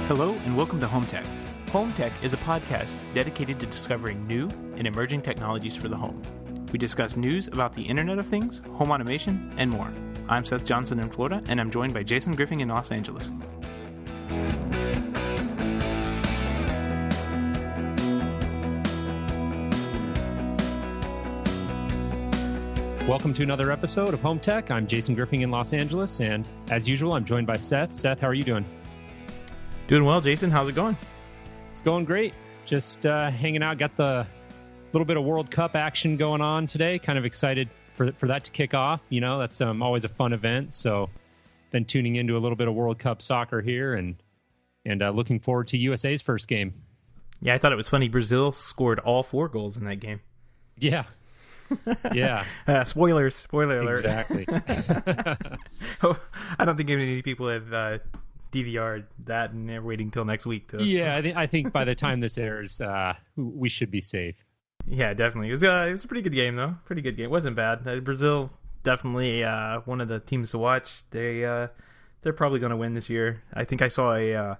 Hello and welcome to HomeTech. HomeTech is a podcast dedicated to discovering new and emerging technologies for the home. We discuss news about the Internet of Things, home automation, and more. I'm Seth Johnson in Florida, and I'm joined by Jason Griffin in Los Angeles. Welcome to another episode of HomeTech. I'm Jason Griffin in Los Angeles, and as usual, I'm joined by Seth. Seth, how are you doing? Doing well, Jason. How's it going? It's going great. Just hanging out. Got the little bit of World Cup action going on today. Kind of excited for that to kick off. You know, that's always a fun event. So, been tuning into a little bit of World Cup soccer here, and looking forward to USA's first game. Yeah, I thought it was funny. Brazil scored all 4 goals in that game. Yeah. Yeah. Spoilers. Spoiler alert. Exactly. I don't think any people have DVR'd that, and they're waiting till next week to. Yeah, I think by the time this airs, we should be safe. Yeah, definitely. It was a pretty good game, though. Pretty good game. It wasn't bad. Brazil definitely one of the teams to watch. They're probably going to win this year. I think I saw the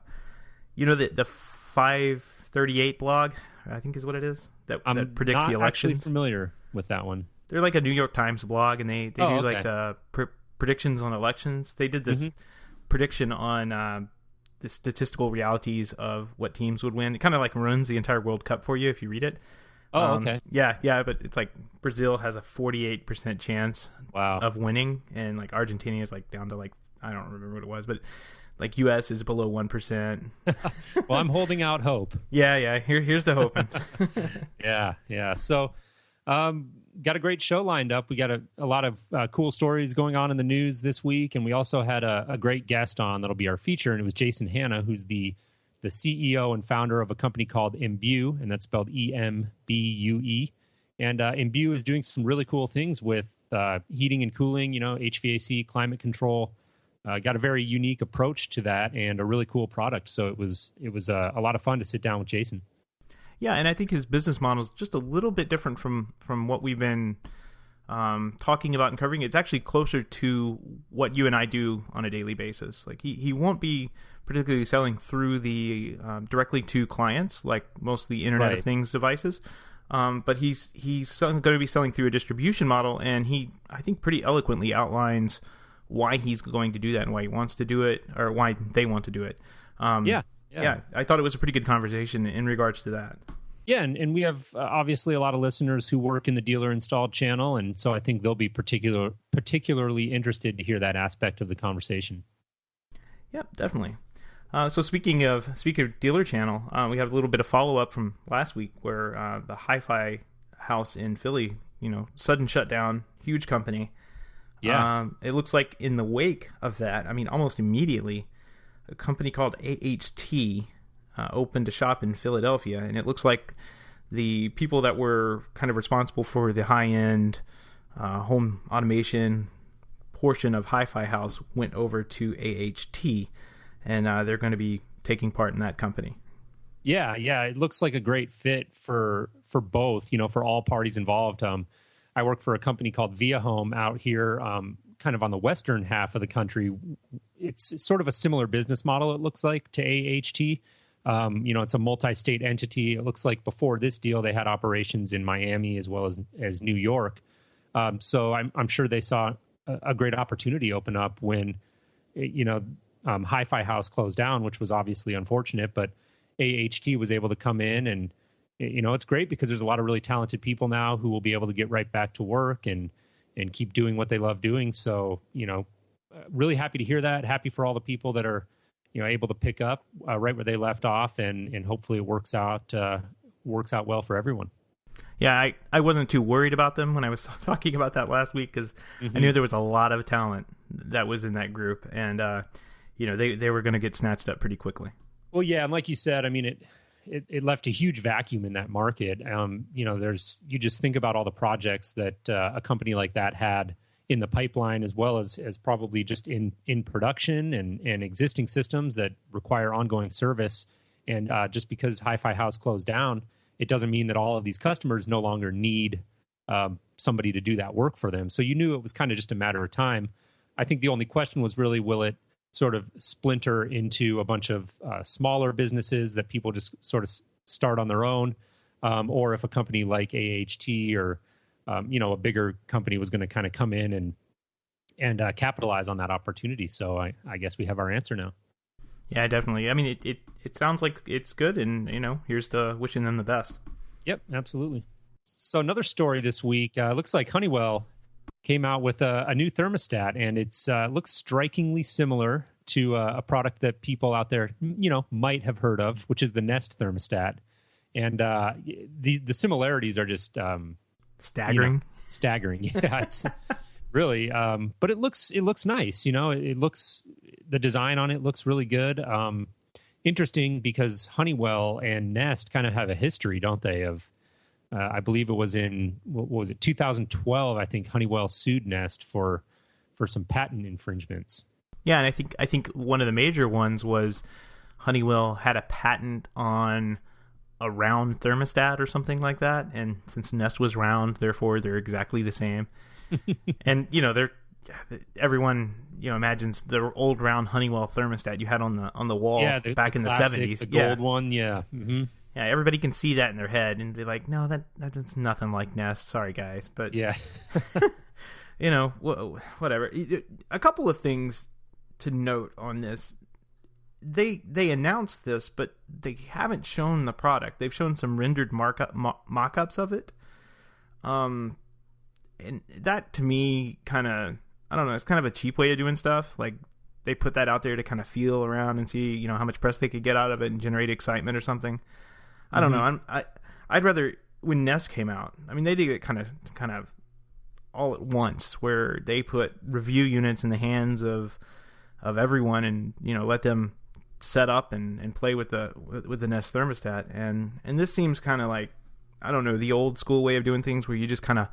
538 blog, I think is what it is, that predicts the elections. I'm actually familiar with that one. They're like a New York Times blog, and they do okay. like predictions on elections. They did this prediction on the statistical realities of what teams would win. It kind of like runs the entire World Cup for you if you read it. Oh, okay. Yeah, but it's like Brazil has a 48% chance of winning, and like Argentina is like down to like, I don't remember what it was, but like US is below 1%. Well, I'm holding out hope. Yeah. Here's the hope. Yeah. So, got a great show lined up. We got a lot of cool stories going on in the news this week, and we also had a great guest on that'll be our feature, and it was Jason Hanna, who's the CEO and founder of a company called Embue, and that's spelled Embue. And Embue is doing some really cool things with heating and cooling, HVAC, climate control. Got a very unique approach to that and a really cool product. So it was a lot of fun to sit down with Jason. Yeah, and I think his business model is just a little bit different from what we've been talking about and covering. It's actually closer to what you and I do on a daily basis. Like he won't be particularly selling through the directly to clients like most of the Internet of Things devices, but he's going to be selling through a distribution model, and he, I think, pretty eloquently outlines why he's going to do that and why he wants to do it, or why they want to do it. Yeah, I thought it was a pretty good conversation in regards to that. Yeah, and we have obviously a lot of listeners who work in the dealer installed channel, and so I think they'll be particularly interested to hear that aspect of the conversation. Yep, definitely. So speaking of dealer channel, we have a little bit of follow up from last week where the Hi-Fi House in Philly, sudden shutdown, huge company. Yeah. It looks like in the wake of that, I mean, almost immediately, a company called AHT opened a shop in Philadelphia, and it looks like the people that were kind of responsible for the high-end home automation portion of Hi-Fi House went over to AHT, and they're going to be taking part in that company. Yeah, it looks like a great fit for both, for all parties involved. I work for a company called Via Home out here, kind of on the western half of the country. It's sort of a similar business model, it looks like, to AHT. It's a multi-state entity. It looks like before this deal, they had operations in Miami as well as New York. So I'm sure they saw a great opportunity open up when, Hi-Fi House closed down, which was obviously unfortunate, but AHT was able to come in, and it's great because there's a lot of really talented people now who will be able to get right back to work and keep doing what they love doing. So, really happy to hear that. Happy for all the people that are, able to pick up right where they left off, and hopefully it works out well for everyone. Yeah, I wasn't too worried about them when I was talking about that last week because I knew there was a lot of talent that was in that group, and they were going to get snatched up pretty quickly. Well, yeah, and like you said, I mean, it left a huge vacuum in that market. You just think about all the projects that a company like that had in the pipeline, as well as probably just in production and existing systems that require ongoing service. And just because Hi-Fi House closed down, it doesn't mean that all of these customers no longer need somebody to do that work for them. So you knew it was kind of just a matter of time. I think the only question was really, will it sort of splinter into a bunch of smaller businesses that people just sort of start on their own, or if a company like AHT or a bigger company was going to kind of come in and capitalize on that opportunity. So I guess we have our answer now. Yeah, definitely. I mean, it sounds like it's good, and here's to wishing them the best. Yep, absolutely. So another story this week, looks like Honeywell came out with a new thermostat, and it's looks strikingly similar to a product that people out there, might have heard of, which is the Nest thermostat. And the similarities are just staggering. Staggering, yeah. It's really, but it looks nice. It looks, the design on it looks really good. Interesting because Honeywell and Nest kind of have a history, don't they? Of I believe it was in, what was it, 2012, I think Honeywell sued Nest for some patent infringements. Yeah, and I think one of the major ones was Honeywell had a patent on a round thermostat or something like that, and since Nest was round, therefore they're exactly the same. And they're everyone imagines the old round Honeywell thermostat you had on the wall back in the classic, 70s, the gold one, yeah. Mm-hmm. Yeah, everybody can see that in their head, and they're like, no, that's nothing like Nest. Sorry, guys. But, yeah. Whatever. A couple of things to note on this. They announced this, but they haven't shown the product. They've shown some rendered mock-ups of it. And that, to me, kind of, I don't know, it's kind of a cheap way of doing stuff. Like, they put that out there to kind of feel around and see, how much press they could get out of it and generate excitement or something. I don't know. I'd rather, when Nest came out, I mean, they did it kind of all at once, where they put review units in the hands of everyone, and let them set up and play with the Nest thermostat. And this seems kind of like, I don't know, the old school way of doing things, where you just kind of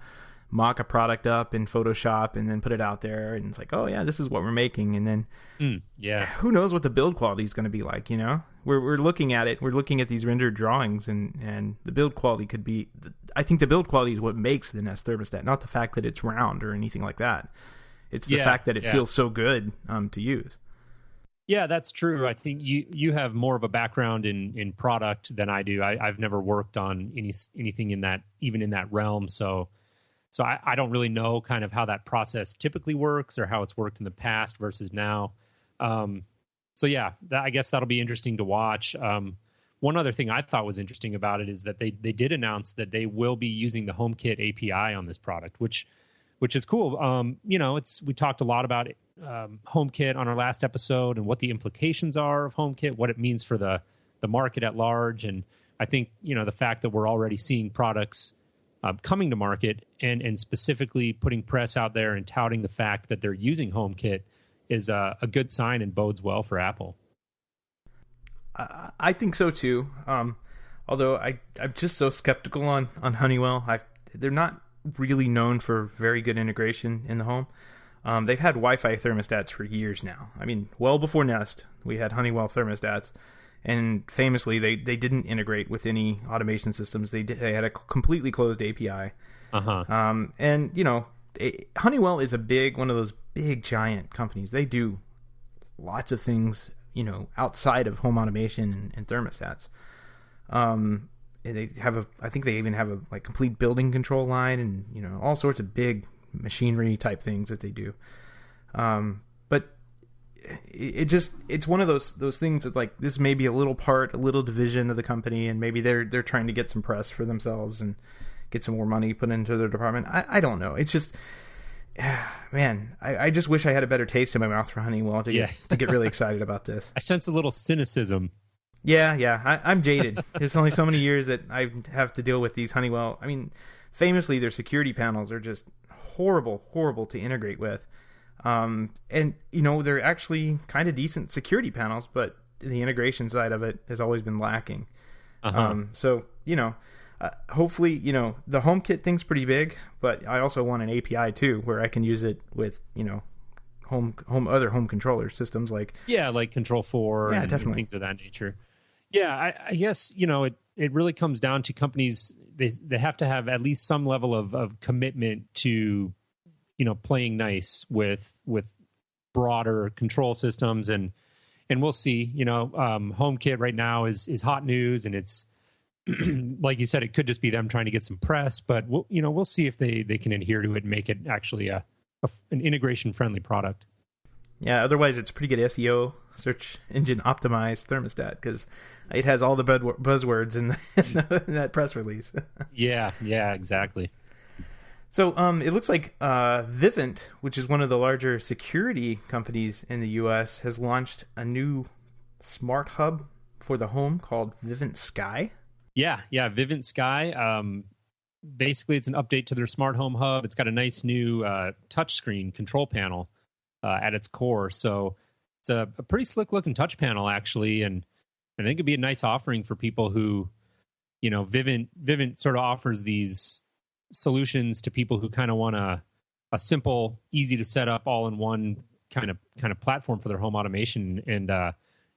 mock a product up in Photoshop and then put it out there, and it's like, oh yeah, this is what we're making, and then who knows what the build quality is going to be like. We're looking at it, we're looking at these rendered drawings, and the build quality could be, I think the build quality is what makes the Nest thermostat, not the fact that it's round or anything like that. It's the fact that it feels so good to use. Yeah, that's true. I think you have more of a background in product than I do. I've never worked on anything in that, even in that realm, so I don't really know kind of how that process typically works, or how it's worked in the past versus now. I guess that'll be interesting to watch. One other thing I thought was interesting about it is that they did announce that they will be using the HomeKit API on this product, which is cool. We talked a lot about HomeKit on our last episode, and what the implications are of HomeKit, what it means for the market at large. And I think, the fact that we're already seeing products coming to market and specifically putting press out there and touting the fact that they're using HomeKit is a good sign and bodes well for Apple. I think so too. Although I'm just so skeptical on Honeywell. They're not really known for very good integration in the home. They've had Wi-Fi thermostats for years now. I mean, well before Nest, we had Honeywell thermostats. And famously, they didn't integrate with any automation systems. They had a completely closed API. Honeywell is one of those big giant companies. They do lots of things, outside of home automation and thermostats. They have I think they even have a complete building control line, and all sorts of big machinery type things that they do. But it's one of those things that, like, this may be a little division of the company, and maybe they're trying to get some press for themselves and get some more money put into their department. I don't know. It's just, man, I just wish I had a better taste in my mouth for Honeywell to get really excited about this. I sense a little cynicism. Yeah, I'm jaded. There's only so many years that I have to deal with these Honeywell. I mean, famously, their security panels are just horrible to integrate with. And they're actually kind of decent security panels, but the integration side of it has always been lacking. Hopefully, the HomeKit thing's pretty big, but I also want an API too, where I can use it with, other home controller systems like Control 4 and things of that nature. Yeah, I guess, it really comes down to companies. They have to have at least some level of commitment to, playing nice with broader control systems, and we'll see. HomeKit right now is hot news, and it's like you said, it could just be them trying to get some press, but we'll see if they can adhere to it and make it actually an integration friendly product. Yeah, otherwise it's a pretty good SEO, search engine optimized thermostat, because it has all the buzzwords in that press release. Yeah, exactly. So it looks like Vivint, which is one of the larger security companies in the U.S., has launched a new smart hub for the home called Vivint Sky. Yeah, Vivint Sky. Basically, it's an update to their smart home hub. It's got a nice new touchscreen control panel at its core. So it's a pretty slick-looking touch panel, actually, and I think it'd be a nice offering for people who, Vivint sort of offers these solutions to people who kind of want a simple, easy to set up, all-in-one kind of platform for their home automation. And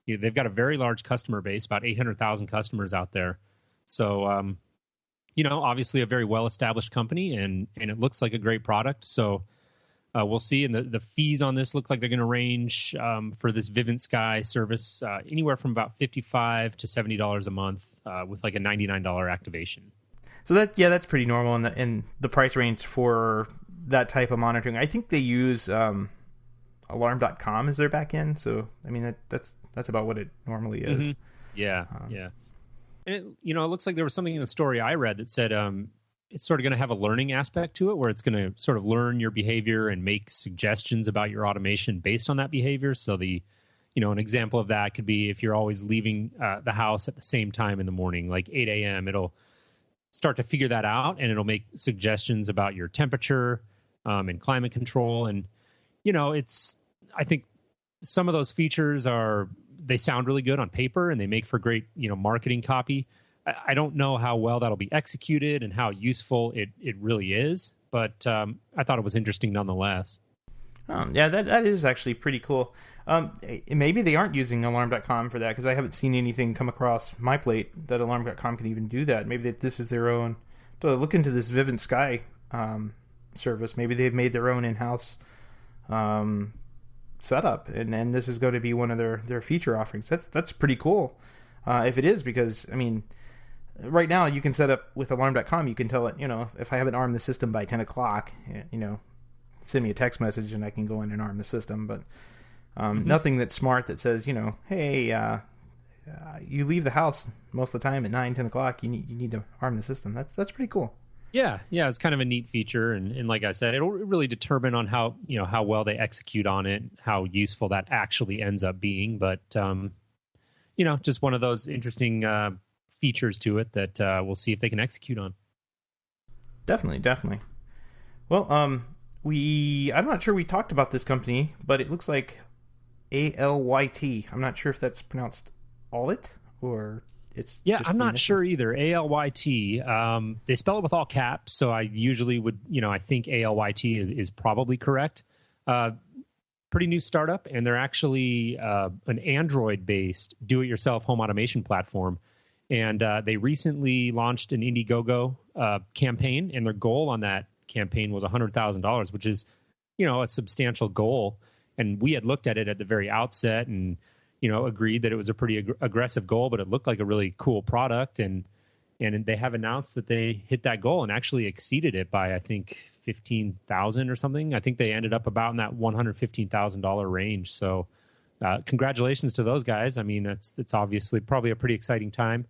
they've got a very large customer base, about 800,000 customers out there. So, obviously a very well-established company, and it looks like a great product. So we'll see. And the fees on this look like they're going to range for this Vivint Sky service anywhere from about $55 to $70 a month with like a $99 activation. So that's pretty normal in the price range for that type of monitoring. I think they use Alarm.com as their backend. So I mean that's about what it normally is. Mm-hmm. Yeah. And it looks like there was something in the story I read that said it's sort of going to have a learning aspect to it, where it's going to sort of learn your behavior and make suggestions about your automation based on that behavior. So an example of that could be if you're always leaving the house at the same time in the morning, like 8 a.m., it'll start to figure that out, and it'll make suggestions about your temperature and climate control. And, I think some of those features they sound really good on paper, and they make for great, marketing copy. I don't know how well that'll be executed and how useful it really is, but I thought it was interesting nonetheless. Yeah, that is actually pretty cool. Maybe they aren't using Alarm.com for that, because I haven't seen anything come across my plate that Alarm.com can even do that. Maybe this is their own. To look into this Vivint Sky service, maybe they've made their own in-house setup, and this is going to be one of their feature offerings. That's pretty cool if it is, because I mean, right now you can set up with Alarm.com. You can tell it, if I haven't armed the system by 10 o'clock, send me a text message and I can go in and arm the system. But nothing that's smart that says, hey, you leave the house most of the time at 9, 10 o'clock. You need to arm the system. That's pretty cool. Yeah, it's kind of a neat feature, and like I said, it'll really determine on how well they execute on it, how useful that actually ends up being. But just one of those interesting features to it that we'll see if they can execute on. Definitely. Well, I'm not sure we talked about this company, but it looks like ALYT. I'm not sure if that's pronounced Alit or it's I'm not sure either. ALYT. They spell it with all caps, so I usually would, I think ALYT is probably correct. Pretty new startup, and they're actually an Android-based do-it-yourself home automation platform. And they recently launched an Indiegogo campaign, and their goal on that campaign was $100,000, which is, a substantial goal. And we had looked at it at the very outset and, agreed that it was a pretty aggressive goal, but it looked like a really cool product. And they have announced that they hit that goal and actually exceeded it by, I think, $15,000 or something. I think they ended up about in that $115,000 range. So congratulations to those guys. I mean, it's obviously probably a pretty exciting time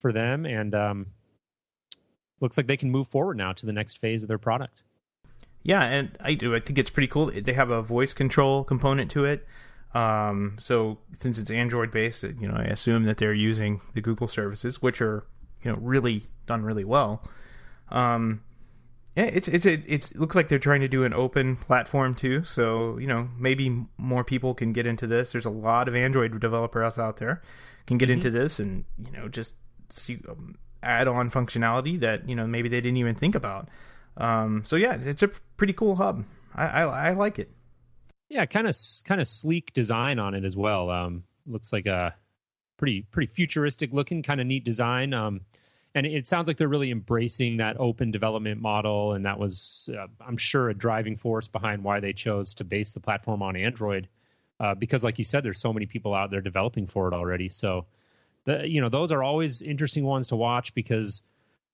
for them. And looks like they can move forward now to the next phase of their product. Yeah, and I think it's pretty cool. They have a voice control component to it. So since it's Android based, I assume that they're using the Google services, which are, really done really well. Yeah, it looks like they're trying to do an open platform too. So, maybe more people can get into this. There's a lot of Android developers out there can get into this and, just see add-on functionality that, maybe they didn't even think about. So yeah, it's a pretty cool hub. I like it. Yeah, kind of sleek design on it as well. Looks like a pretty futuristic looking, kind of neat design. And it sounds like they're really embracing that open development model, and that was, I'm sure, a driving force behind why they chose to base the platform on Android, because, like you said, there's so many people out there developing for it already. So, those are always interesting ones to watch because,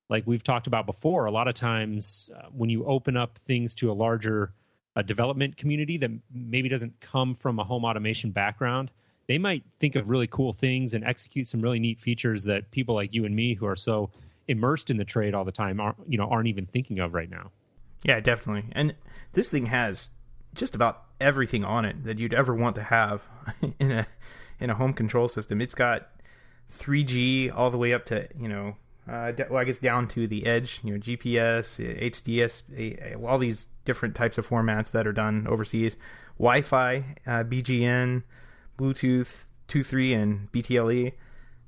like we've talked about before, a lot of times when you open up things to a larger development community that maybe doesn't come from a home automation background, they might think of really cool things and execute some really neat features that people like you and me who are so immersed in the trade all the time aren't even thinking of right now. Yeah, definitely. And this thing has just about everything on it that you'd ever want to have in a home control system. It's got 3G all the way up to, I guess down to the edge, GPS, HDS, all these different types of formats that are done overseas, Wi-Fi, BGN, Bluetooth 2.3 and BTLE,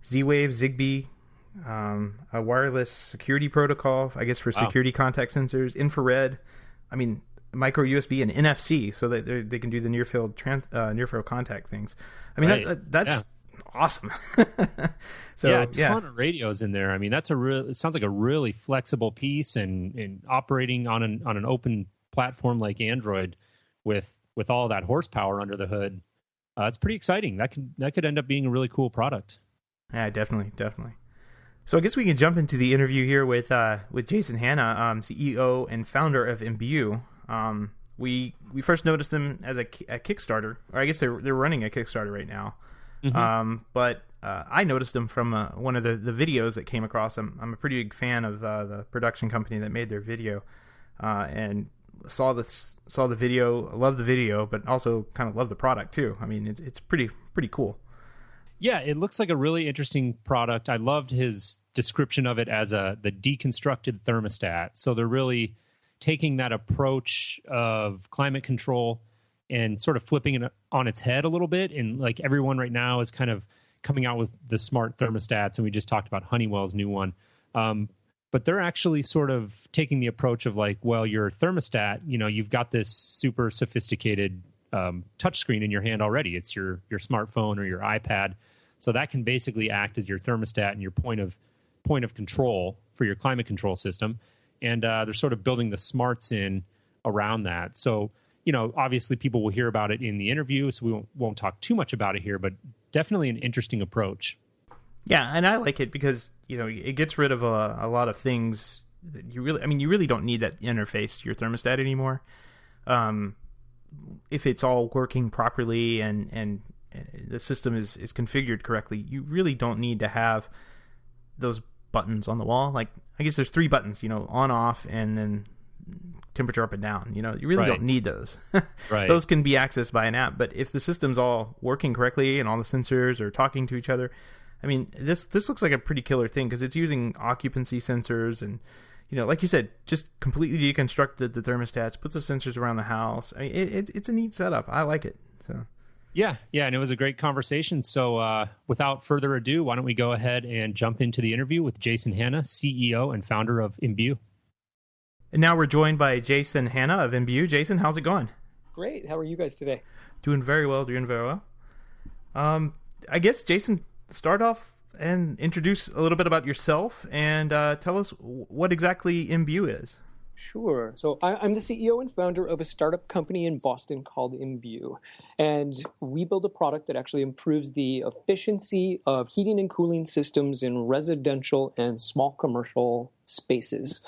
Z-Wave, Zigbee, a wireless security protocol, I guess for security contact sensors, infrared, micro USB and NFC, so that they can do the near field contact things. That's awesome. So a ton of radios in there. It sounds like a really flexible piece, and operating on an open platform like Android with all that horsepower under the hood. It's pretty exciting. That could end up being a really cool product. Yeah, definitely. So I guess we can jump into the interview here with Jason Hanna, CEO and founder of Embue. We first noticed them as a Kickstarter, or I guess they're running a Kickstarter right now. Mm-hmm. But I noticed them from one of the videos that came across. I'm a pretty big fan of the production company that made their video, and saw the video, loved the video, but also kind of loved the product too. It's pretty cool. Yeah, it looks like a really interesting product. I loved his description of it as the deconstructed thermostat. So they're really taking that approach of climate control and sort of flipping it on its head a little bit. And like everyone right now is kind of coming out with the smart thermostats, and we just talked about Honeywell's new one. But they're actually sort of taking the approach of like, well, your thermostat, you've got this super sophisticated touchscreen in your hand already. It's your smartphone or your iPad. So that can basically act as your thermostat and your point of control for your climate control system. And they're sort of building the smarts in around that. So, obviously people will hear about it in the interview, so we won't talk too much about it here, but definitely an interesting approach. Yeah, and I like it because, it gets rid of a lot of things that you really don't need that interface to your thermostat anymore. If it's all working properly and the system is configured correctly, you really don't need to have those buttons on the wall. Like, I guess there's 3 buttons, on, off, and then temperature up and down. You really don't need those. Right. Those can be accessed by an app, but if the system's all working correctly and all the sensors are talking to each other, this looks like a pretty killer thing because it's using occupancy sensors and, like you said, just completely deconstructed the thermostats, put the sensors around the house. It's a neat setup. I like it. So. Yeah, and it was a great conversation. So without further ado, why don't we go ahead and jump into the interview with Jason Hanna, CEO and founder of Embue. And now we're joined by Jason Hanna of Embue. Jason, how's it going? Great. How are you guys today? Doing very well. I guess, Jason, start off and introduce a little bit about yourself and tell us what exactly Embue is. Sure. So I'm the CEO and founder of a startup company in Boston called Embue. And we build a product that actually improves the efficiency of heating and cooling systems in residential and small commercial spaces.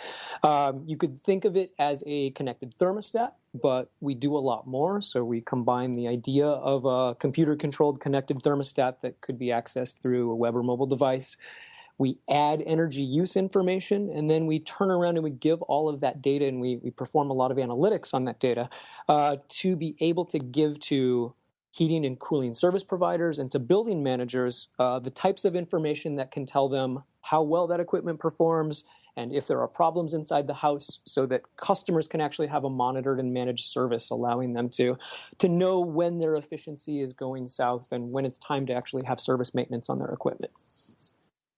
You could think of it as a connected thermostat, but we do a lot more. So we combine the idea of a computer-controlled connected thermostat that could be accessed through a web or mobile device. We add energy use information, and then we turn around and we give all of that data, and we perform a lot of analytics on that data to be able to give to heating and cooling service providers and to building managers the types of information that can tell them how well that equipment performs and if there are problems inside the house, so that customers can actually have a monitored and managed service, allowing them to know when their efficiency is going south and when it's time to actually have service maintenance on their equipment.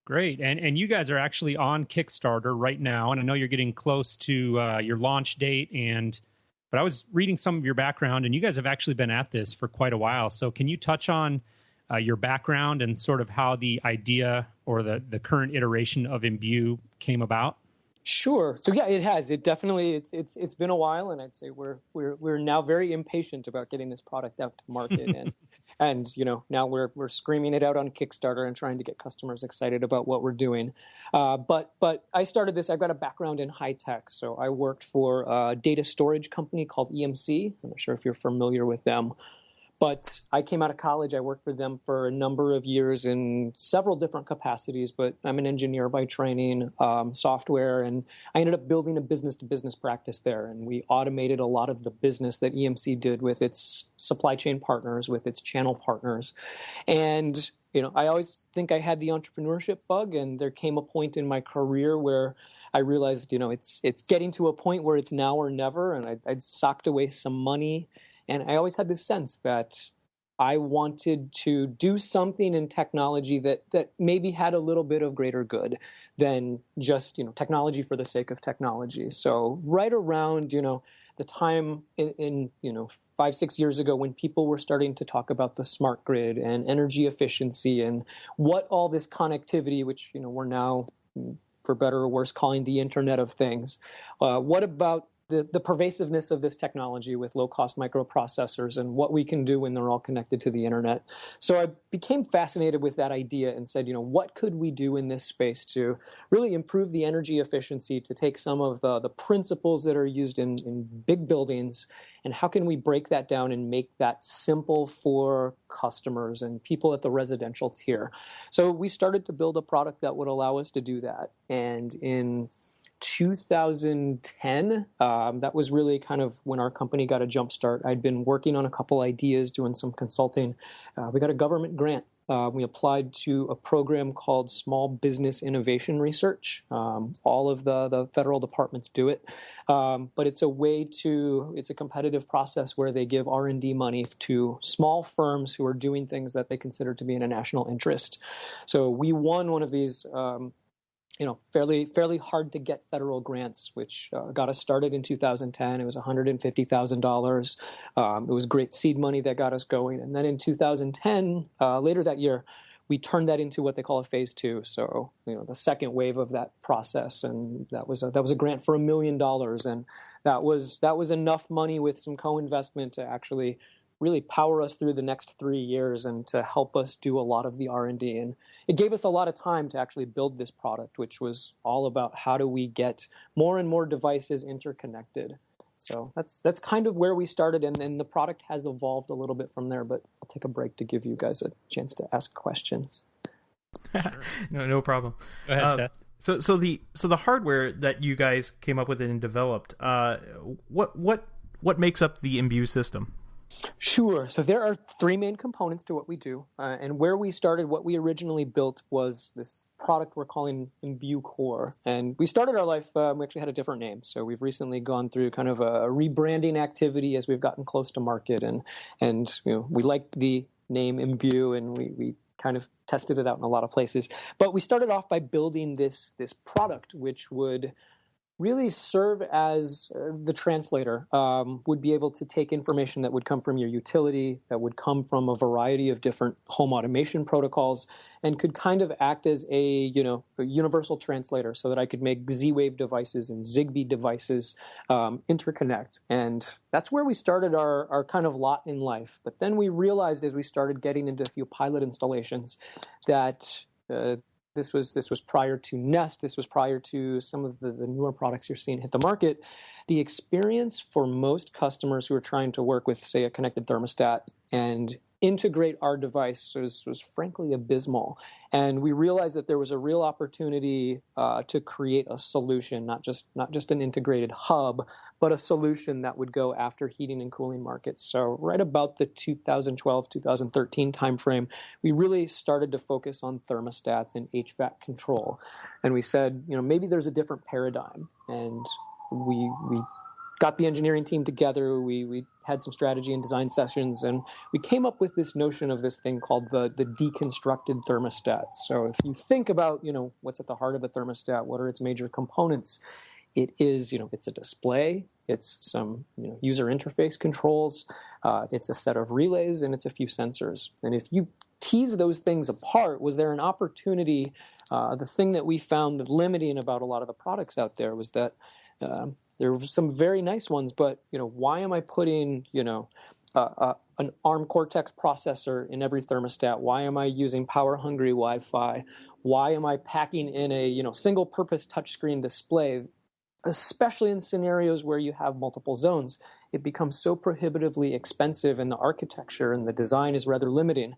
Great. And you guys are actually on Kickstarter right now, and I know you're getting close to your launch date. But I was reading some of your background, and you guys have actually been at this for quite a while. So can you touch on your background and sort of how the idea or the current iteration of Embue came about? Sure. So yeah, it has. It definitely it's been a while, and I'd say we're now very impatient about getting this product out to market, and now we're screaming it out on Kickstarter and trying to get customers excited about what we're doing. But I started this. I've got a background in high tech, so I worked for a data storage company called EMC. I'm not sure if you're familiar with them. But I came out of college. I worked for them for a number of years in several different capacities, but I'm an engineer by training, software, and I ended up building a business-to-business practice there. And we automated a lot of the business that EMC did with its supply chain partners, with its channel partners. And, I always think I had the entrepreneurship bug, and there came a point in my career where I realized, it's getting to a point where it's now or never, and I'd socked away some money. And I always had this sense that I wanted to do something in technology that maybe had a little bit of greater good than just, technology for the sake of technology. So right around, the time in 5-6 years ago when people were starting to talk about the smart grid and energy efficiency and what all this connectivity, which, we're now, for better or worse, calling the Internet of Things, what about the pervasiveness of this technology with low-cost microprocessors and what we can do when they're all connected to the internet. So I became fascinated with that idea and said, what could we do in this space to really improve the energy efficiency, to take some of the principles that are used in big buildings, and how can we break that down and make that simple for customers and people at the residential tier? So we started to build a product that would allow us to do that. And in 2010, that was really kind of when our company got a jump start. I'd been working on a couple ideas, doing some consulting. We got a government grant. We applied to a program called Small Business Innovation Research. All of the federal departments do it. But it's a competitive process where they give R&D money to small firms who are doing things that they consider to be in a national interest. So we won one of these fairly hard to get federal grants, which got us started in 2010. It was $150,000. It was great seed money that got us going. And then in 2010, later that year, we turned that into what they call a phase 2. So, the second wave of that process. And that was a grant for $1 million. And that was enough money with some co-investment to actually really power us through the next 3 years and to help us do a lot of the R&D. And it gave us a lot of time to actually build this product, which was all about how do we get more and more devices interconnected. So that's kind of where we started, and then the product has evolved a little bit from there, but I'll take a break to give you guys a chance to ask questions. No problem. Go ahead, Seth. So the hardware that you guys came up with and developed, what makes up the Embue system? Sure. So there are 3 main components to what we do. And where we started, what we originally built was this product we're calling Embue Core. And we started our life, we actually had a different name. So we've recently gone through kind of a rebranding activity as we've gotten close to market. And we liked the name Embue, and we kind of tested it out in a lot of places. But we started off by building this product, which would really serve as the translator, would be able to take information that would come from your utility, that would come from a variety of different home automation protocols, and could kind of act as a universal translator so that I could make Z-Wave devices and Zigbee devices interconnect. And that's where we started our kind of lot in life. But then we realized as we started getting into a few pilot installations that this was prior to Nest. This was prior to some of the newer products you're seeing hit the market. The experience for most customers who are trying to work with, say, a connected thermostat and integrate our device was frankly abysmal. And we realized that there was a real opportunity to create a solution, not just an integrated hub, but a solution that would go after heating and cooling markets. So right about the 2012, 2013 timeframe, we really started to focus on thermostats and HVAC control. And we said, maybe there's a different paradigm. And we got the engineering team together. We had some strategy and design sessions, and we came up with this notion of this thing called the deconstructed thermostat. So if you think about, what's at the heart of a thermostat, what are its major components? It is, it's a display, it's some, user interface controls, it's a set of relays, and it's a few sensors. And if you tease those things apart, was there an opportunity? The thing that we found that limiting about a lot of the products out there was that there were some very nice ones, but why am I putting an ARM Cortex processor in every thermostat? Why am I using power-hungry Wi-Fi? Why am I packing in a single-purpose touchscreen display? Especially in scenarios where you have multiple zones, it becomes so prohibitively expensive, and the architecture and the design is rather limiting.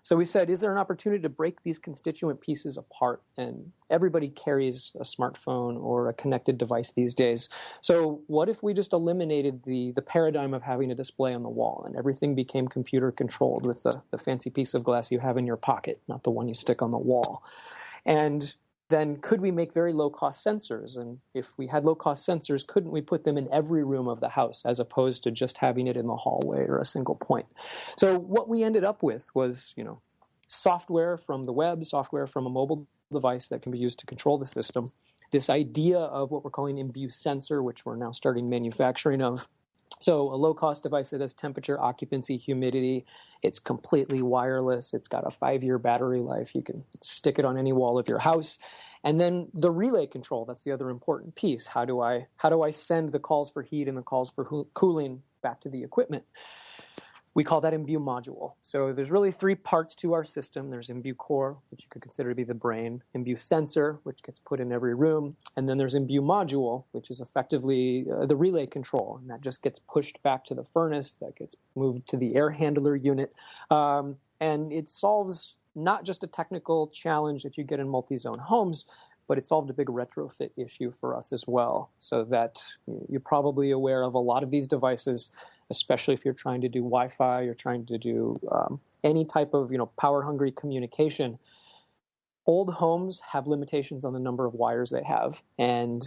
So we said, is there an opportunity to break these constituent pieces apart? And everybody carries a smartphone or a connected device these days. So what if we just eliminated the paradigm of having a display on the wall, and everything became computer controlled with the fancy piece of glass you have in your pocket, not the one you stick on the wall? And then could we make very low-cost sensors? And if we had low-cost sensors, couldn't we put them in every room of the house as opposed to just having it in the hallway or a single point? So what we ended up with was, software from the web, software from a mobile device that can be used to control the system. This idea of what we're calling Embue sensor, which we're now starting manufacturing of. So a low-cost device that has temperature, occupancy, humidity. It's completely wireless. It's got a 5-year battery life. You can stick it on any wall of your house. And then the relay control, that's the other important piece. How do I send the calls for heat and the calls for cooling back to the equipment? We call that Embue module. So there's really 3 parts to our system. There's Embue core, which you could consider to be the brain, Embue sensor, which gets put in every room, and then there's Embue module, which is effectively the relay control, and that just gets pushed back to the furnace, that gets moved to the air handler unit, and it solves not just a technical challenge that you get in multi-zone homes, but it solved a big retrofit issue for us as well, so that you're probably aware of a lot of these devices, especially if you're trying to do Wi-Fi, you're trying to do any type of power-hungry communication. Old homes have limitations on the number of wires they have, and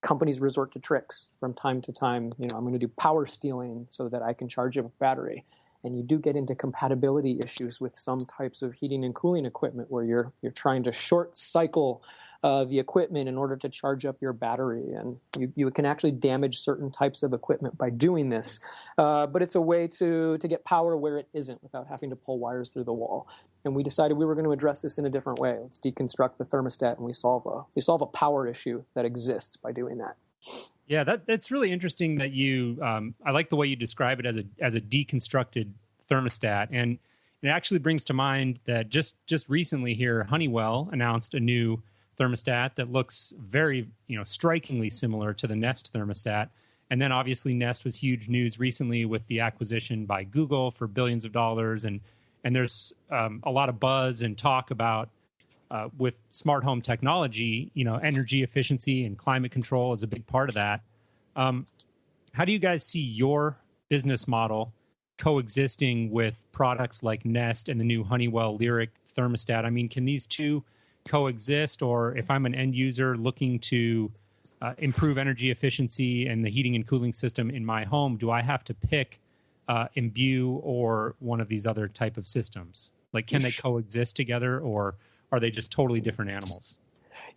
companies resort to tricks from time to time. I'm going to do power stealing so that I can charge up a battery. And you do get into compatibility issues with some types of heating and cooling equipment where you're trying to short cycle the equipment in order to charge up your battery. And you can actually damage certain types of equipment by doing this. But it's a way to get power where it isn't without having to pull wires through the wall. And we decided we were going to address this in a different way. Let's deconstruct the thermostat, and we solve a power issue that exists by doing that. Yeah, that's really interesting that you. I like the way you describe it as a deconstructed thermostat, and it actually brings to mind that just recently here, Honeywell announced a new thermostat that looks very strikingly similar to the Nest thermostat. And then obviously Nest was huge news recently with the acquisition by Google for billions of dollars, and there's a lot of buzz and talk about. With smart home technology, energy efficiency and climate control is a big part of that. How do you guys see your business model coexisting with products like Nest and the new Honeywell Lyric thermostat? I mean, can these two coexist? Or if I'm an end user looking to improve energy efficiency and the heating and cooling system in my home, do I have to pick Embue or one of these other type of systems? Like, can they coexist together, or are they just totally different animals?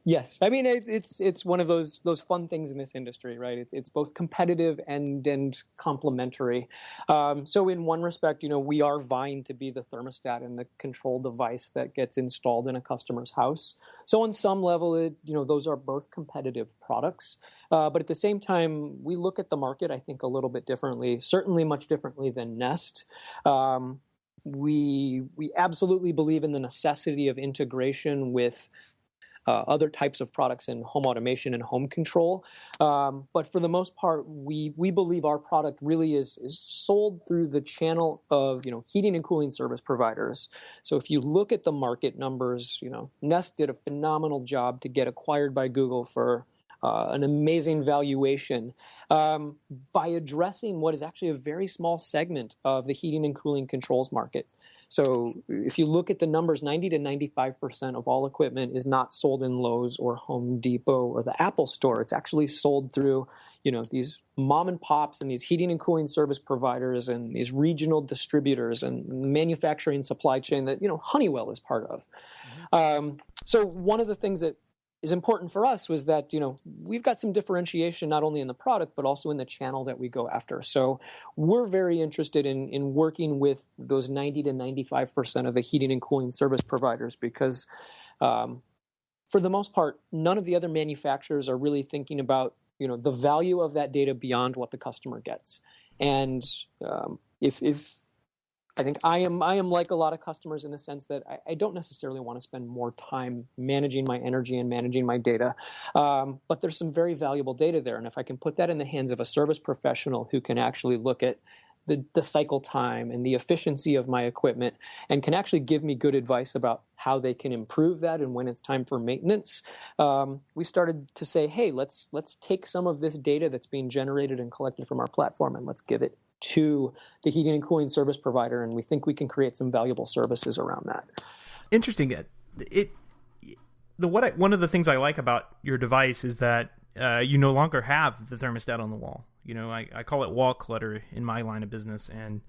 Yes, I mean it's one of those fun things in this industry, right? It's both competitive and complementary. So in one respect, we are vying to be the thermostat and the control device that gets installed in a customer's house. So on some level, those are both competitive products. But at the same time, we look at the market, I think, a little bit differently. Certainly, much differently than Nest. We absolutely believe in the necessity of integration with other types of products in home automation and home control. But for the most part, we believe our product really is sold through the channel of heating and cooling service providers. So if you look at the market numbers, Nest did a phenomenal job to get acquired by Google for an amazing valuation by addressing what is actually a very small segment of the heating and cooling controls market. So if you look at the numbers, 90 to 95% of all equipment is not sold in Lowe's or Home Depot or the Apple Store. It's actually sold through, these mom and pops and these heating and cooling service providers and these regional distributors and the manufacturing supply chain that, Honeywell is part of. So one of the things that is important for us was that, we've got some differentiation not only in the product, but also in the channel that we go after. So we're very interested in working with those 90 to 95% of the heating and cooling service providers because for the most part, none of the other manufacturers are really thinking about, the value of that data beyond what the customer gets. And if I think I am like a lot of customers in the sense that I don't necessarily want to spend more time managing my energy and managing my data. But there's some very valuable data there. And if I can put that in the hands of a service professional who can actually look at the cycle time and the efficiency of my equipment and can actually give me good advice about how they can improve that and when it's time for maintenance, we started to say, hey, let's take some of this data that's being generated and collected from our platform and let's give it to the heating and cooling service provider, and we think we can create some valuable services around that. Interesting. One of the things I like about your device is that you no longer have the thermostat on the wall. I call it wall clutter in my line of business, and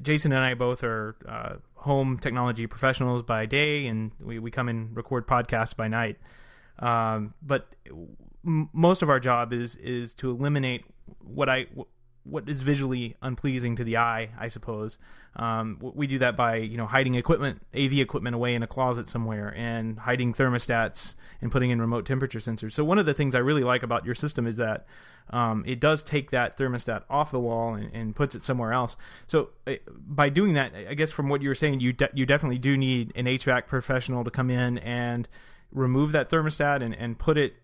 Jason and I both are home technology professionals by day, and we come and record podcasts by night. But most of our job is to eliminate what is visually unpleasing to the eye, I suppose. We do that by, hiding AV equipment away in a closet somewhere and hiding thermostats and putting in remote temperature sensors. So one of the things I really like about your system is that it does take that thermostat off the wall and puts it somewhere else. So by doing that, I guess from what you were saying, you definitely do need an HVAC professional to come in and remove that thermostat and put it,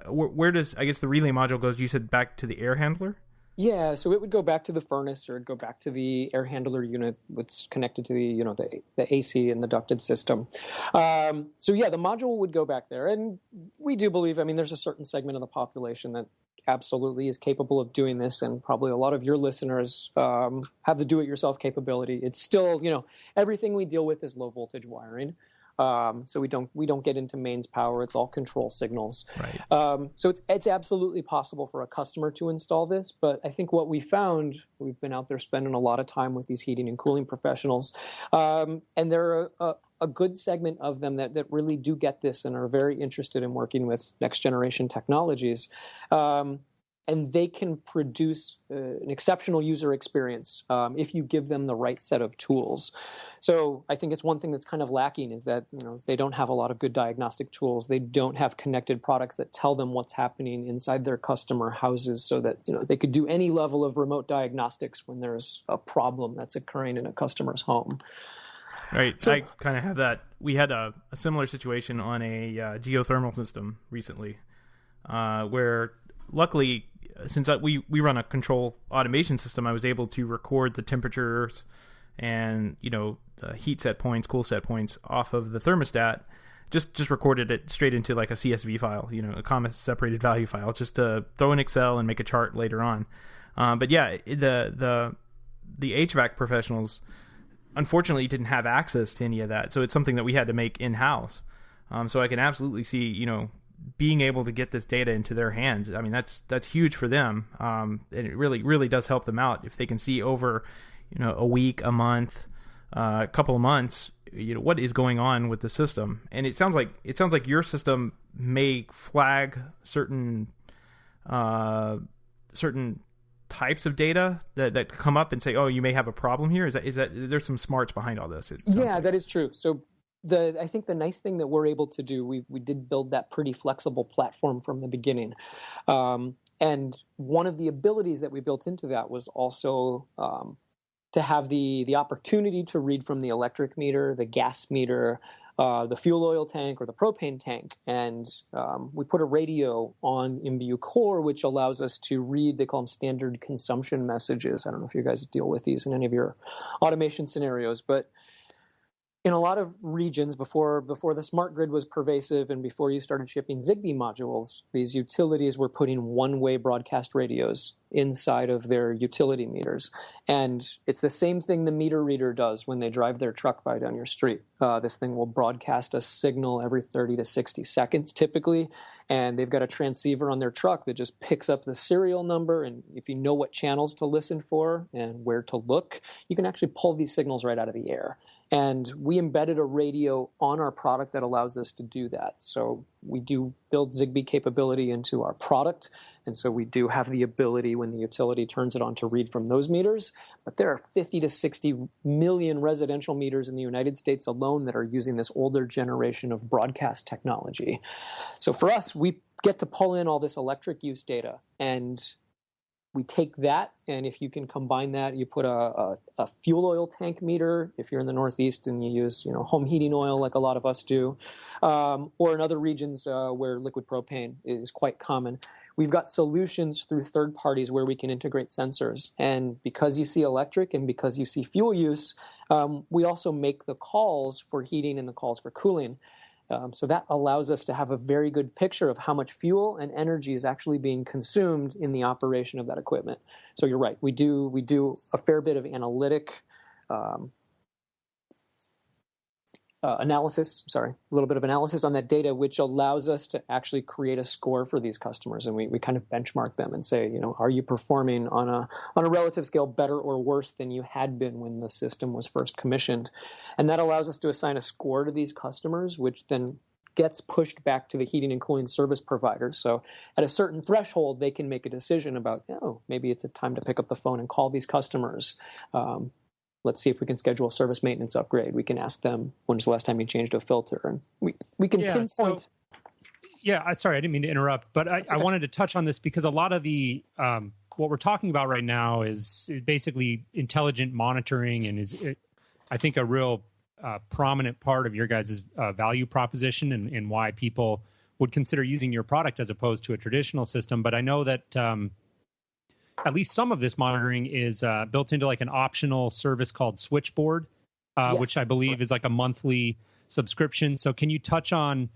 where does, I guess the relay module goes, you said back to the air handler? Yeah, so it would go back to the furnace or it'd go back to the air handler unit that's connected to the AC and the ducted system. So yeah, the module would go back there. And we do believe, there's a certain segment of the population that absolutely is capable of doing this, and probably a lot of your listeners have the do-it-yourself capability. It's still, everything we deal with is low voltage wiring. So we don't get into mains power. It's all control signals. Right. So it's absolutely possible for a customer to install this. But I think what we found, we've been out there spending a lot of time with these heating and cooling professionals, and there are a good segment of them that really do get this and are very interested in working with next generation technologies. And they can produce an exceptional user experience if you give them the right set of tools. So I think it's one thing that's kind of lacking is that they don't have a lot of good diagnostic tools. They don't have connected products that tell them what's happening inside their customer houses, so that they could do any level of remote diagnostics when there's a problem that's occurring in a customer's home. Right. So, I kind of have that. We had a similar situation on a geothermal system recently, where luckily, since we run a control automation system, I was able to record the temperatures and the heat set points, cool set points off of the thermostat. Just recorded it straight into like a CSV file, a comma separated value file, just to throw in Excel and make a chart later on. But yeah, the HVAC professionals unfortunately didn't have access to any of that, so it's something that we had to make in house. So I can absolutely see being able to get this data into their hands. That's huge for them. And it really does help them out if they can see over, a week, a month, a couple of months, what is going on with the system. And it sounds like your system may flag certain types of data that come up and say, oh, you may have a problem here. Is that there's some smarts behind all this? That is true. So I think the nice thing that we're able to do, we did build that pretty flexible platform from the beginning. And one of the abilities that we built into that was also to have the opportunity to read from the electric meter, the gas meter, the fuel oil tank, or the propane tank. And we put a radio on Embue Core, which allows us to read, they call them standard consumption messages. I don't know if you guys deal with these in any of your automation scenarios, but in a lot of regions before the smart grid was pervasive and before you started shipping Zigbee modules, these utilities were putting one-way broadcast radios inside of their utility meters. And it's the same thing the meter reader does when they drive their truck by down your street. This thing will broadcast a signal every 30 to 60 seconds typically, and they've got a transceiver on their truck that just picks up the serial number, and if you know what channels to listen for and where to look, you can actually pull these signals right out of the air. And we embedded a radio on our product that allows us to do that. So we do build Zigbee capability into our product. And so we do have the ability when the utility turns it on to read from those meters. But there are 50 to 60 million residential meters in the United States alone that are using this older generation of broadcast technology. So for us, we get to pull in all this electric use data, and we take that, and if you can combine that, you put a fuel oil tank meter, if you're in the Northeast and you use home heating oil like a lot of us do, or in other regions where liquid propane is quite common. We've got solutions through third parties where we can integrate sensors. And because you see electric and because you see fuel use, we also make the calls for heating and the calls for cooling. So that allows us to have a very good picture of how much fuel and energy is actually being consumed in the operation of that equipment. So you're right. We do a fair bit of analytic analysis, a little bit of analysis on that data, which allows us to actually create a score for these customers. And we kind of benchmark them and say, are you performing on a relative scale better or worse than you had been when the system was first commissioned? And that allows us to assign a score to these customers, which then gets pushed back to the heating and cooling service provider. So at a certain threshold, they can make a decision about, maybe it's a time to pick up the phone and call these customers. Let's see if we can schedule a service maintenance upgrade. We can ask them, when was the last time you changed a filter? And we can pinpoint. Sorry, I didn't mean to interrupt, but I wanted to touch on this because a lot of the what we're talking about right now is basically intelligent monitoring and is, I think, a real prominent part of your guys' value proposition and why people would consider using your product as opposed to a traditional system. But I know that at least some of this monitoring is built into like an optional service called Switchboard, which I believe is like a monthly subscription. So can you touch on,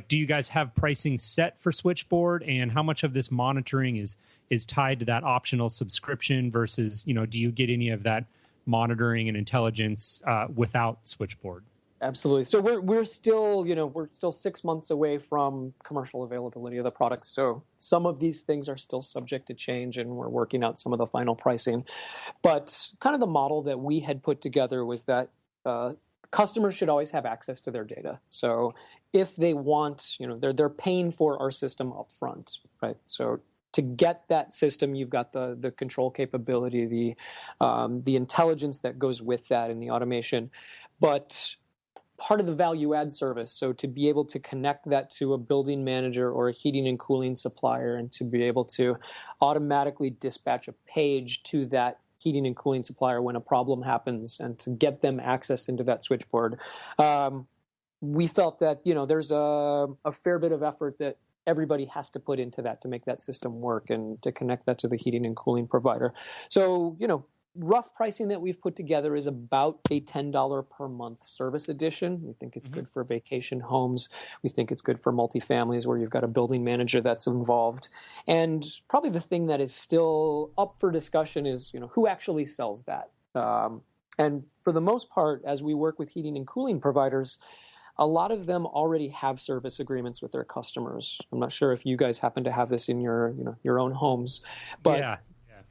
do you guys have pricing set for Switchboard, and how much of this monitoring is tied to that optional subscription versus, do you get any of that monitoring and intelligence without Switchboard? Absolutely. So we're still 6 months away from commercial availability of the product. So some of these things are still subject to change, and we're working out some of the final pricing. But kind of the model that we had put together was that customers should always have access to their data. So if they want, they're paying for our system up front, right? So to get that system, you've got the control capability, the intelligence that goes with that, and the automation. But part of the value add service, so to be able to connect that to a building manager or a heating and cooling supplier, and to be able to automatically dispatch a page to that heating and cooling supplier when a problem happens, and to get them access into that switchboard, we felt that there's a fair bit of effort that everybody has to put into that to make that system work and to connect that to the heating and cooling provider. So rough pricing that we've put together is about a $10 per month service edition. We think it's good for vacation homes. We think it's good for multifamilies where you've got a building manager that's involved. And probably the thing that is still up for discussion is, who actually sells that? And for the most part, as we work with heating and cooling providers, a lot of them already have service agreements with their customers. I'm not sure if you guys happen to have this in your own homes, but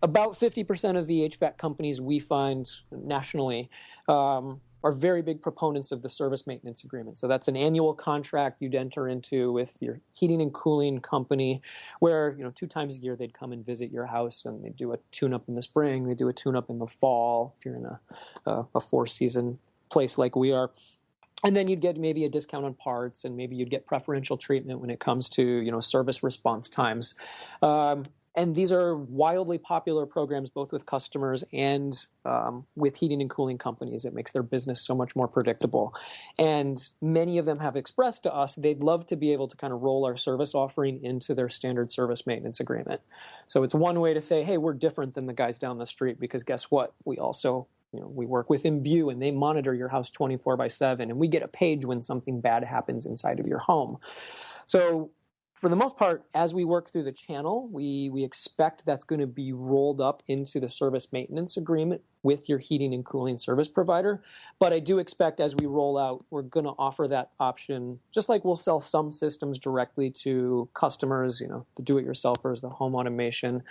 about 50% of the HVAC companies we find nationally are very big proponents of the service maintenance agreement. So that's an annual contract you'd enter into with your heating and cooling company where, 2 times a year they'd come and visit your house, and they do a tune-up in the spring, they do a tune-up in the fall, if you're in a 4-season place like we are. And then you'd get maybe a discount on parts, and maybe you'd get preferential treatment when it comes to, service response times. And these are wildly popular programs, both with customers and with heating and cooling companies. It makes their business so much more predictable. And many of them have expressed to us they'd love to be able to kind of roll our service offering into their standard service maintenance agreement. So it's one way to say, hey, we're different than the guys down the street, because guess what? We also, we work with Embue, and they monitor your house 24/7, and we get a page when something bad happens inside of your home. So for the most part, as we work through the channel, we expect that's going to be rolled up into the service maintenance agreement with your heating and cooling service provider. But I do expect as we roll out, we're going to offer that option, just like we'll sell some systems directly to customers, the do-it-yourselfers, the home automation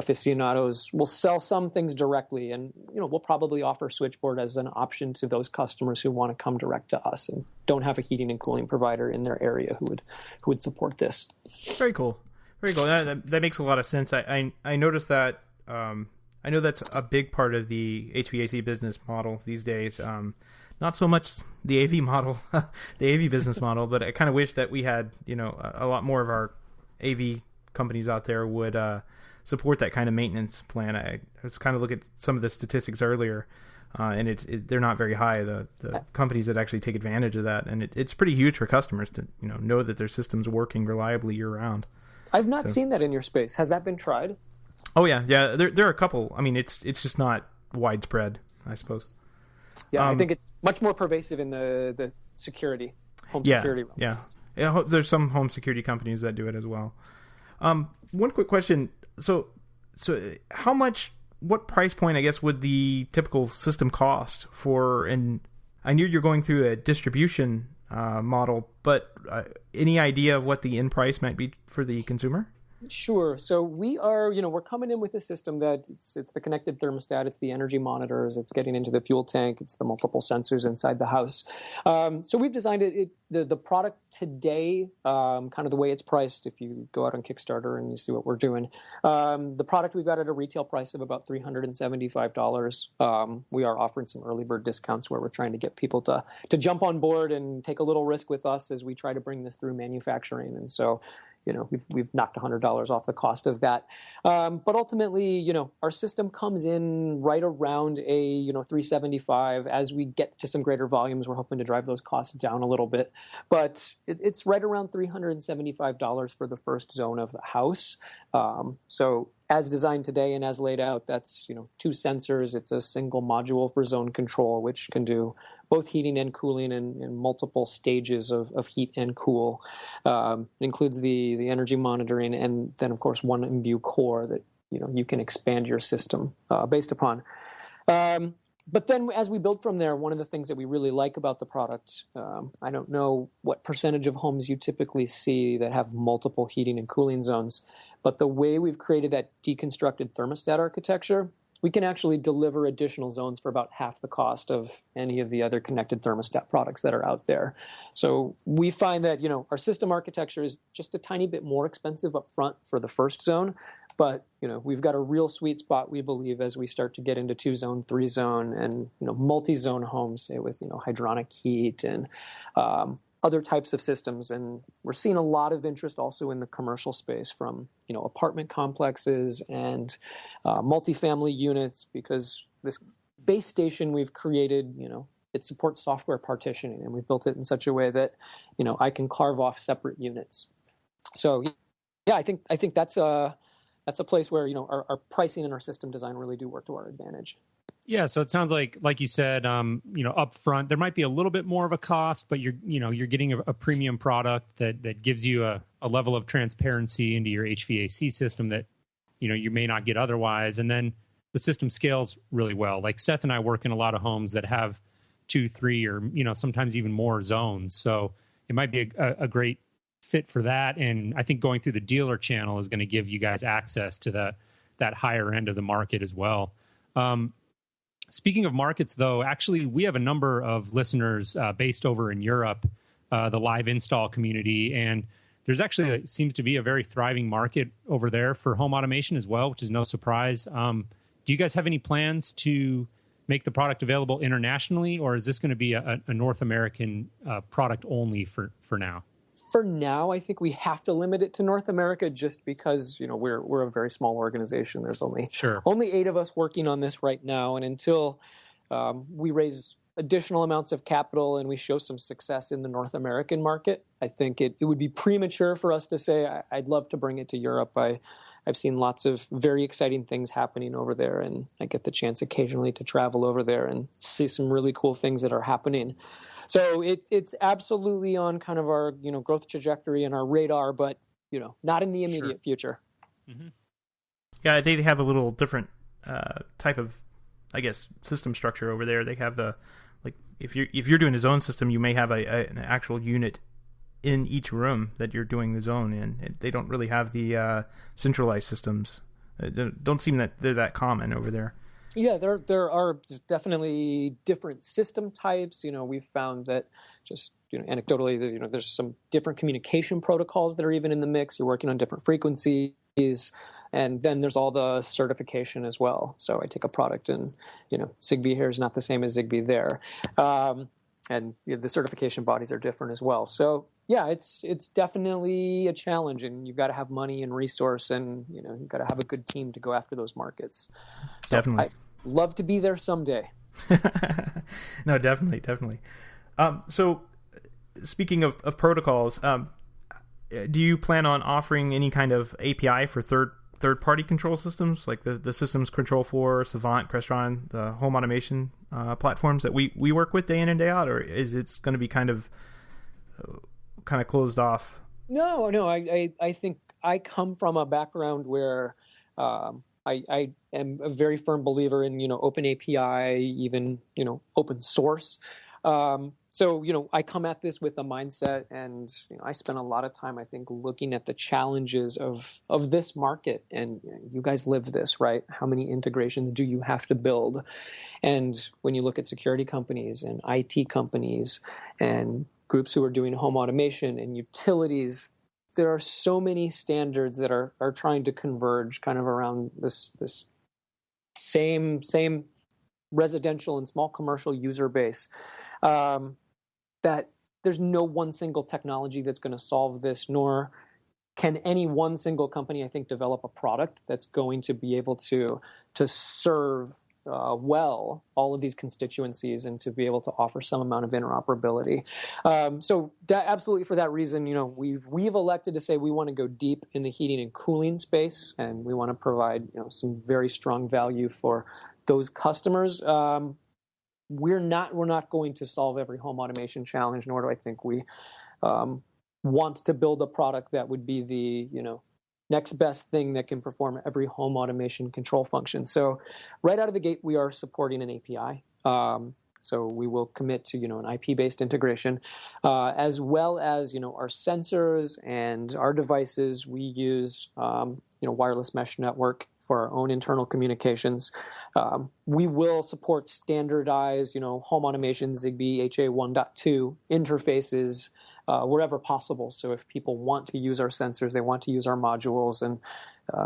aficionados. We'll sell some things directly, and we'll probably offer switchboard as an option to those customers who want to come direct to us and don't have a heating and cooling provider in their area who would support this. Very cool. Very cool. That makes a lot of sense. I noticed that. I know that's a big part of the HVAC business model these days. Not so much the AV model, the AV business model, but I kind of wish that we had, a lot more of our AV companies out there would support that kind of maintenance plan. I was kind of looking at some of the statistics earlier, and they're not very high. The companies that actually take advantage of that, and it's pretty huge for customers to know that their system's working reliably year round. I've not seen that in your space. Has that been tried? Oh yeah. There are a couple. I mean, it's just not widespread, I suppose. Yeah, I think it's much more pervasive in the security, home security realm. Yeah. There's some home security companies that do it as well. One quick question. So how much? What price point, I guess, would the typical system cost for? And I knew you're going through a distribution model, but any idea of what the end price might be for the consumer? Sure. So we are, we're coming in with a system that it's the connected thermostat, it's the energy monitors, it's getting into the fuel tank, it's the multiple sensors inside the house. So we've designed the product today, kind of the way it's priced. If you go out on Kickstarter and you see what we're doing, the product we've got at a retail price of about $375. We are offering some early bird discounts where we're trying to get people to jump on board and take a little risk with us as we try to bring this through manufacturing. And so we've knocked $100 off the cost of that. But ultimately, our system comes in right around a, $375. As we get to some greater volumes, we're hoping to drive those costs down a little bit. But it's right around $375 for the first zone of the house. So as designed today and as laid out, that's, 2 sensors. It's a single module for zone control, which can do both heating and cooling in multiple stages of heat and cool. It includes the energy monitoring, and then, of course, one Embue core that you can expand your system based upon. But then as we build from there, one of the things that we really like about the product, I don't know what percentage of homes you typically see that have multiple heating and cooling zones, but the way we've created that deconstructed thermostat architecture, we can actually deliver additional zones for about half the cost of any of the other connected thermostat products that are out there. So we find that, our system architecture is just a tiny bit more expensive up front for the first zone. But, we've got a real sweet spot, we believe, as we start to get into 2-zone, 3-zone, and, multi-zone homes, say with, hydronic heat and other types of systems. And we're seeing a lot of interest also in the commercial space from, apartment complexes and multifamily units, because this base station we've created, it supports software partitioning, and we've built it in such a way that, I can carve off separate units. So, yeah, I think that's a place where, our pricing and our system design really do work to our advantage. Yeah, so it sounds like you said, up front, there might be a little bit more of a cost, but you're getting a premium product that gives you a level of transparency into your HVAC system that, you may not get otherwise. And then the system scales really well. Like Seth and I work in a lot of homes that have 2, 3, or, sometimes even more zones. So it might be a great fit for that. And I think going through the dealer channel is going to give you guys access to that higher end of the market as well. Speaking of markets, though, actually, we have a number of listeners based over in Europe, the live install community, and there's actually seems to be a very thriving market over there for home automation as well, which is no surprise. Do you guys have any plans to make the product available internationally, or is this going to be a North American product only for now? For now, I think we have to limit it to North America just because, we're a very small organization. There's only 8 of us working on this right now. And until we raise additional amounts of capital and we show some success in the North American market, I think it would be premature for us to say, I'd love to bring it to Europe. I've seen lots of very exciting things happening over there, and I get the chance occasionally to travel over there and see some really cool things that are happening. So it's absolutely on kind of our growth trajectory and our radar, but not in the immediate future. Mm-hmm. Yeah, I think they have a little different type of, I guess, system structure over there. They have if you're doing a zone system, you may have an actual unit in each room that you're doing the zone in. They don't really have the centralized systems don't seem that they're that common over there. Yeah, there are definitely different system types. We've found that just anecdotally, there's some different communication protocols that are even in the mix. You're working on different frequencies, and then there's all the certification as well. So I take a product, and Zigbee here is not the same as Zigbee there, and the certification bodies are different as well. So yeah, it's definitely a challenge, and you've got to have money and resource, and you've got to have a good team to go after those markets. So Definitely. I'd love to be there someday. No, definitely. So speaking of protocols, do you plan on offering any kind of API for third-party control systems, like the systems Control4, Savant, Crestron, the home automation platforms that we work with day in and day out, or is it going to be kind of closed off? No. I think I come from a background where I am a very firm believer in open API, even open source. So I come at this with a mindset, and I spend a lot of time, I think, looking at the challenges of this market. And you guys live this, right? How many integrations do you have to build? And when you look at security companies and IT companies and groups who are doing home automation and utilities, there are so many standards that are trying to converge kind of around this same residential and small commercial user base, that there's no one single technology that's going to solve this, nor can any one single company, I think, develop a product that's going to be able to serve well all of these constituencies and to be able to offer some amount of interoperability. So absolutely, for that reason, we've elected to say we want to go deep in the heating and cooling space, and we want to provide some very strong value for those customers. We're not going to solve every home automation challenge, nor do I think we want to build a product that would be the next best thing that can perform every home automation control function. So right out of the gate, we are supporting an API. So we will commit to an IP-based integration, as well as our sensors and our devices. We use wireless mesh network for our own internal communications. We will support standardized home automation Zigbee HA 1.2 interfaces wherever possible. So if people want to use our sensors, they want to use our modules, and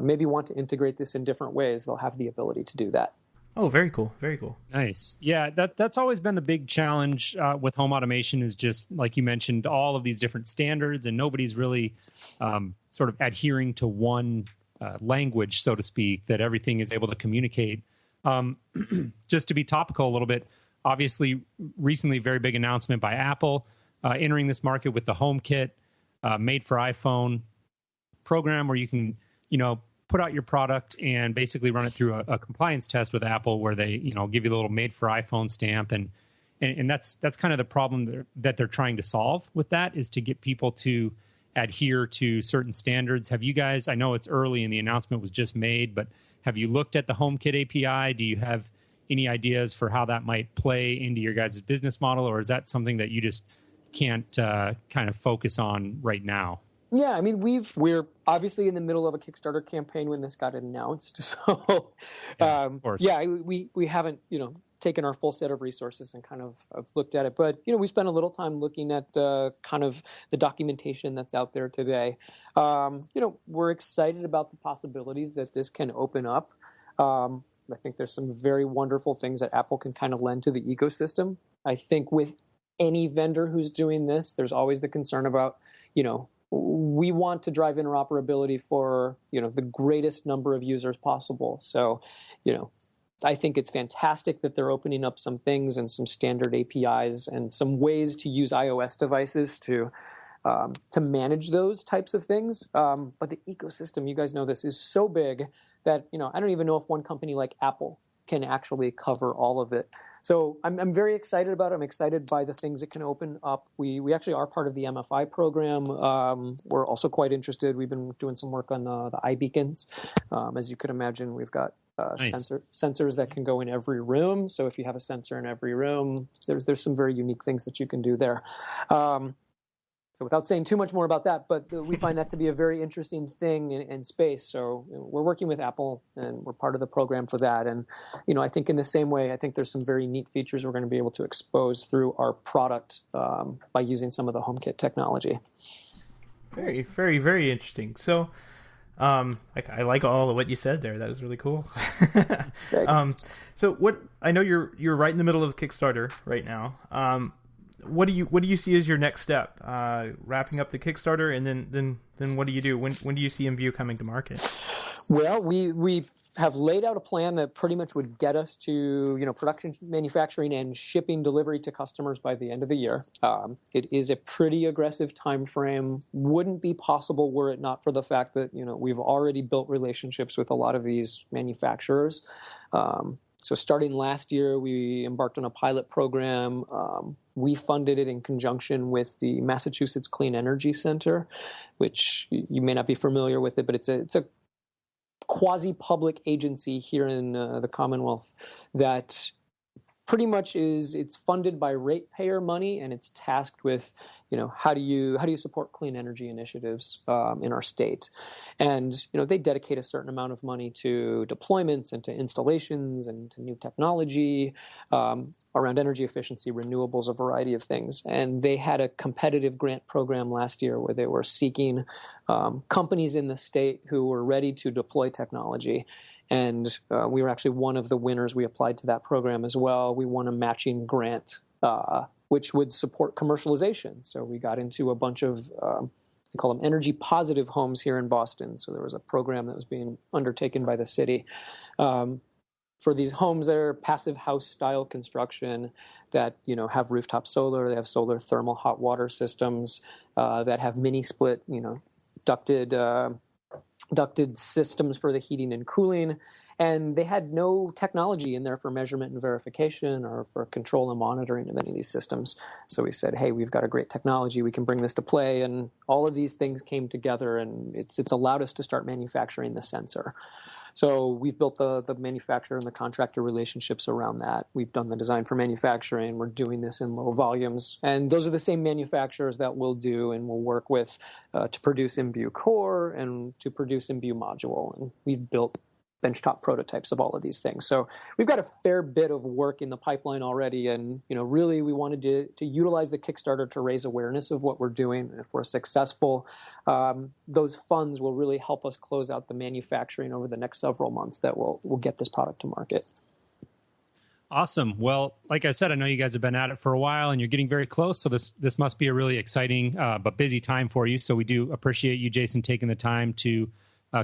maybe want to integrate this in different ways, they'll have the ability to do that. Oh, very cool. Very cool. Nice. Yeah, that's always been the big challenge with home automation, is just, like you mentioned, all of these different standards, and nobody's really sort of adhering to one language, so to speak, that everything is able to communicate. Just to be topical a little bit, obviously, recently, very big announcement by Apple entering this market with the HomeKit made for iPhone program, where you can, put out your product and basically run it through a compliance test with Apple, where they, give you the little made for iPhone stamp. And that's kind of the problem that they're trying to solve with that, is to get people to adhere to certain standards. Have you guys, I know it's early and the announcement was just made, but have you looked at the HomeKit API? Do you have any ideas for how that might play into your guys' business model, or is that something that you just can't kind of focus on right now? Yeah, I mean, we're obviously in the middle of a Kickstarter campaign when this got announced. So, of course. Yeah, we haven't, taken our full set of resources and kind of looked at it. But, we spent a little time looking at kind of the documentation that's out there today. We're excited about the possibilities that this can open up. I think there's some very wonderful things that Apple can kind of lend to the ecosystem. I think with any vendor who's doing this, there's always the concern about, we want to drive interoperability for, the greatest number of users possible. So, I think it's fantastic that they're opening up some things and some standard APIs and some ways to use iOS devices to manage those types of things. But the ecosystem, you guys know this, is so big that, I don't even know if one company like Apple can actually cover all of it. So I'm very excited about it. I'm excited by the things it can open up. We actually are part of the MFI program. We're also quite interested. We've been doing some work on the iBeacons. As you can imagine, we've got Nice. sensors that can go in every room. So if you have a sensor in every room, there's some very unique things that you can do there. So without saying too much more about that, but we find that to be a very interesting thing in space. So we're working with Apple, and we're part of the program for that. And, I think in the same way, I think there's some very neat features we're going to be able to expose through our product by using some of the HomeKit technology. Very, very, very interesting. So I like all of what you said there. That was really cool. So I know you're right in the middle of Kickstarter right now. What do you see as your next step? Wrapping up the Kickstarter, and then what do you do? When do you see Embue coming to market? Well, we have laid out a plan that pretty much would get us to production, manufacturing, and shipping delivery to customers by the end of the year. It is a pretty aggressive time frame. Wouldn't be possible were it not for the fact that we've already built relationships with a lot of these manufacturers. So starting last year, we embarked on a pilot program. We funded it in conjunction with the Massachusetts Clean Energy Center, which you may not be familiar with it, but it's a quasi-public agency here in the Commonwealth that pretty much it's funded by ratepayer money, and it's tasked with how do you support clean energy initiatives in our state. And they dedicate a certain amount of money to deployments and to installations and to new technology around energy efficiency, renewables, a variety of things. And they had a competitive grant program last year where they were seeking companies in the state who were ready to deploy technology. And we were actually one of the winners. We applied to that program as well. We won a matching grant, which would support commercialization. So we got into a bunch of, we call them energy positive homes here in Boston. So there was a program that was being undertaken by the city for these homes that are passive house style construction that, have rooftop solar, they have solar thermal hot water systems that have mini split, ducted systems for the heating and cooling, and they had no technology in there for measurement and verification or for control and monitoring of any of these systems. So we said, hey, we've got a great technology, we can bring this to play, and all of these things came together, and it's allowed us to start manufacturing the sensor. So we've built the manufacturer and the contractor relationships around that. We've done the design for manufacturing. We're doing this in low volumes. And those are the same manufacturers that we'll do and we'll work with to produce Embue Core and to produce Embue Module. And we've built benchtop prototypes of all of these things. So we've got a fair bit of work in the pipeline already. And, really we wanted to utilize the Kickstarter to raise awareness of what we're doing. And if we're successful, those funds will really help us close out the manufacturing over the next several months that will get this product to market. Awesome. Well, like I said, I know you guys have been at it for a while and you're getting very close. So this must be a really exciting but busy time for you. So we do appreciate you, Jason, taking the time to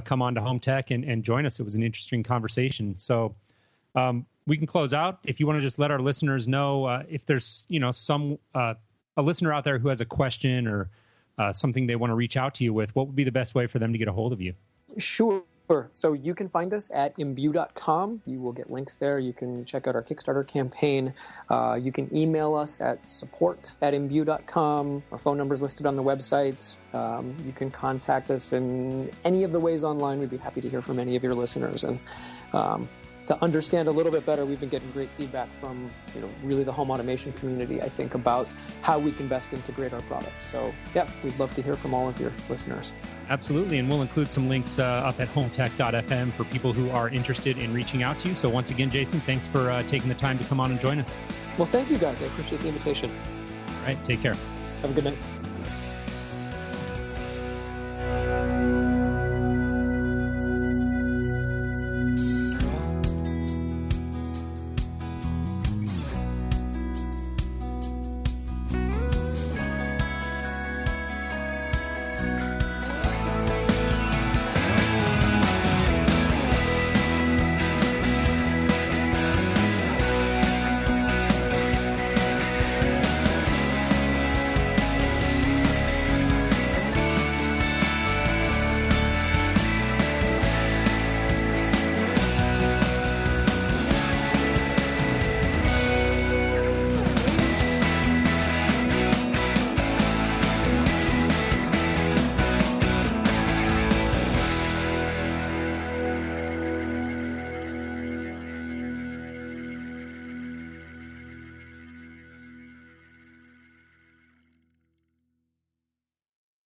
come on to Home Tech and join us. It was an interesting conversation. So we can close out. If you want to just let our listeners know if there's a listener out there who has a question or something they want to reach out to you with, what would be the best way for them to get a hold of you? Sure. So you can find us at Embue.com. You will get links there. You can check out our Kickstarter campaign. You can email us at support@Embue.com. Our phone number is listed on the website. You can contact us in any of the ways online. We'd be happy to hear from any of your listeners. And to understand a little bit better, we've been getting great feedback from really the home automation community, I think, about how we can best integrate our products. So yeah, we'd love to hear from all of your listeners. Absolutely, and we'll include some links up at HomeTech.fm for people who are interested in reaching out to you. So once again, Jason, thanks for taking the time to come on and join us. Well, thank you guys. I appreciate the invitation. All right, take care. Have a good night.